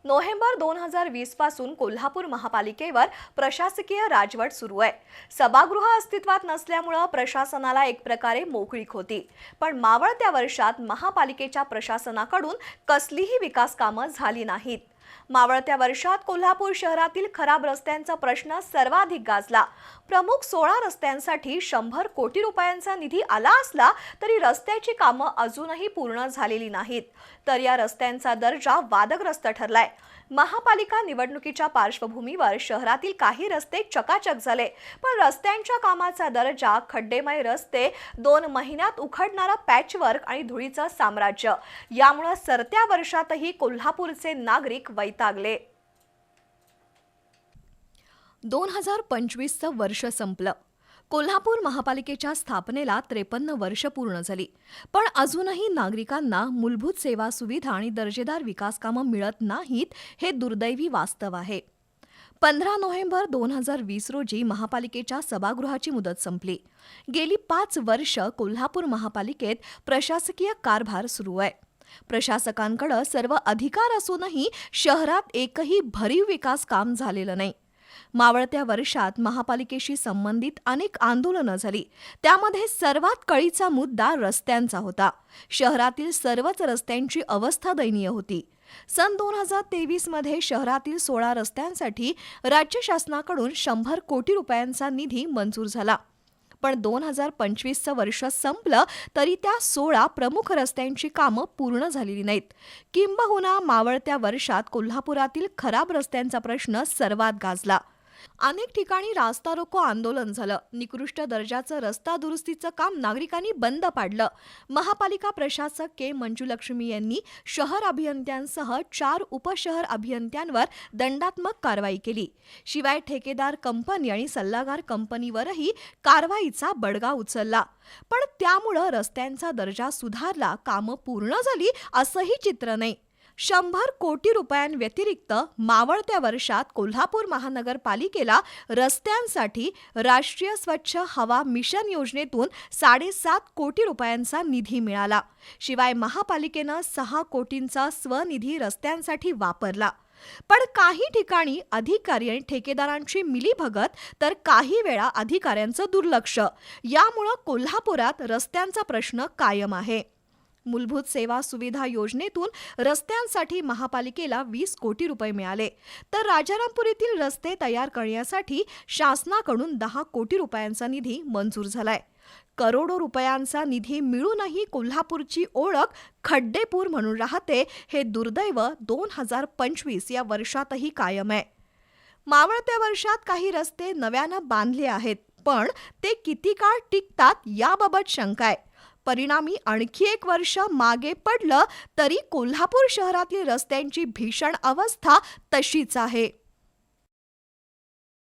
November 2020 पासून कोल्हापूर महापालिकेवर प्रशासकीय राजवट सुरू आहे। सभागृह अस्तित्वात नसल्यामुळे प्रशासनाला एक प्रकारे मोकळीक होती, पण मावळत्या वर्षात महापालिकेच्या प्रशासनाकडून कसलीही विकास कामं झाली नाहीत। मावळत्या वर्षात कोल्हापूर शहरातील खराब रस्त्यांचा प्रश्न सर्वाधिक गाजला। प्रमुख 16 रस्त्यांसाठी 100 कोटी रुपयांचा निधी आला असला तरी रस्त्याची कामं अजूनही पूर्ण झालेली नाहीत, तर या रस्त्यांचा दर्जा वादग्रस्त ठरलाय। महापालिका निवडणुकीच्या पार्श्वभूमीवर शहरातील काही रस्ते चकाचक झाले, पण रस्त्यांच्या कामाचा दर्जा, खड्डेमय रस्ते, 2 महिन्यात उखडणारा पॅचवर्क आणि धुळीचं साम्राज्य यामुळे सरत्या वर्षातही कोल्हापूरचे नागरिक वैतागले। 2025चं वर्ष संपलं। कोल्हापूर महापालिकेच्या स्थापनेला 53 वर्ष पूर्ण झाली, पण अजूनही नागरिकांना मूलभूत सेवा सुविधा आणि दर्जेदार विकास कामं मिळत नाहीत, हे दुर्दैवी वास्तव आहे। 15 नोव्हेंबर 2020 रोजी महापालिकेच्या सभागृहाची मुदत संपली। गेली 5 वर्ष कोल्हापूर महापालिकेत प्रशासकीय कारभार सुरू आहे। प्रशासकांकडे सर्व अधिकार असूनही शहरात एकही भरीव विकास काम झालेलं नाही। मावळत्या वर्षात महापालिकेशी संबंधित अनेक आंदोलनं झाली, त्यामध्ये सर्वात कळीचा मुद्दा रस्त्यांचा होता। शहरातील सर्वच रस्त्यांची अवस्था दयनीय होती। सन 2023 मध्ये शहरातील 16 रस्त्यांसाठी राज्य शासनाकडून 100 कोटी रुपयांचा निधी मंजूर झाला, पण 2025चं वर्ष संपलं तरी त्या 16 प्रमुख रस्त्यांची कामं पूर्ण झालेली नाहीत। किंबहुना मावळत्या वर्षात कोल्हापुरातील खराब रस्त्यांचा प्रश्न सर्वात गाजला। अनेक ठिकाणी रास्ता रोको आंदोलन झालं। निकृष्ट दर्जाचं रस्ता दुरुस्तीचं काम नागरिकांनी बंद पाडलं। महापालिका प्रशासक के मंजुलक्ष्मी यांनी शहर अभियंत्यांसह 4 उपशहर अभियंत्यांवर दंडात्मक कारवाई केली। शिवाय ठेकेदार कंपनी आणि सल्लागार कंपनीवरही कारवाईचा बडगा उचलला। पण त्यामुळे रस्त्यांचा दर्जा सुधारला, कामं पूर्ण झाली असंही चित्र नाही। 100 कोटी रुपयांव्यतिरिक्त मावळत्या वर्षात कोल्हापूर महानगरपालिकेला रस्त्यांसाठी राष्ट्रीय स्वच्छ हवा मिशन योजनेतून 7.5 कोटी रुपयांचा निधी मिळाला। शिवाय महापालिकेनं 6 कोटींचा स्वनिधी रस्त्यांसाठी वापरला। पण काही ठिकाणी अधिकारी आणि ठेकेदारांची मिलीभगत, तर काही वेळा अधिकाऱ्यांचं दुर्लक्ष यामुळे कोल्हापुरात रस्त्यांचा प्रश्न कायम आहे। मूलभूत सेवा सुविधा योजनेतून रस्त्यांसाठी महापालिकेला 20 कोटी रुपये मिळाले, तर राजारामपूर येथील रस्ते तयार करण्यासाठी शासनाकडून 10 कोटी रुपयांचा निधी मंजूर झालाय। करोडो रुपयांचा निधी मिळूनही कोल्हापूरची ओळख खड्डेपूर म्हणून राहते, हे दुर्दैव 2025 या वर्षातही कायम आहे। मावळत्या वर्षात काही रस्ते नव्यानं बांधले आहेत, पण ते किती काळ टिकतात याबाबत शंका आहे। परिणामी आणखी 1 वर्ष मागे पडलं तरी कोल्हापूर शहरातील रस्त्यांची भीषण अवस्था तशीच आहे।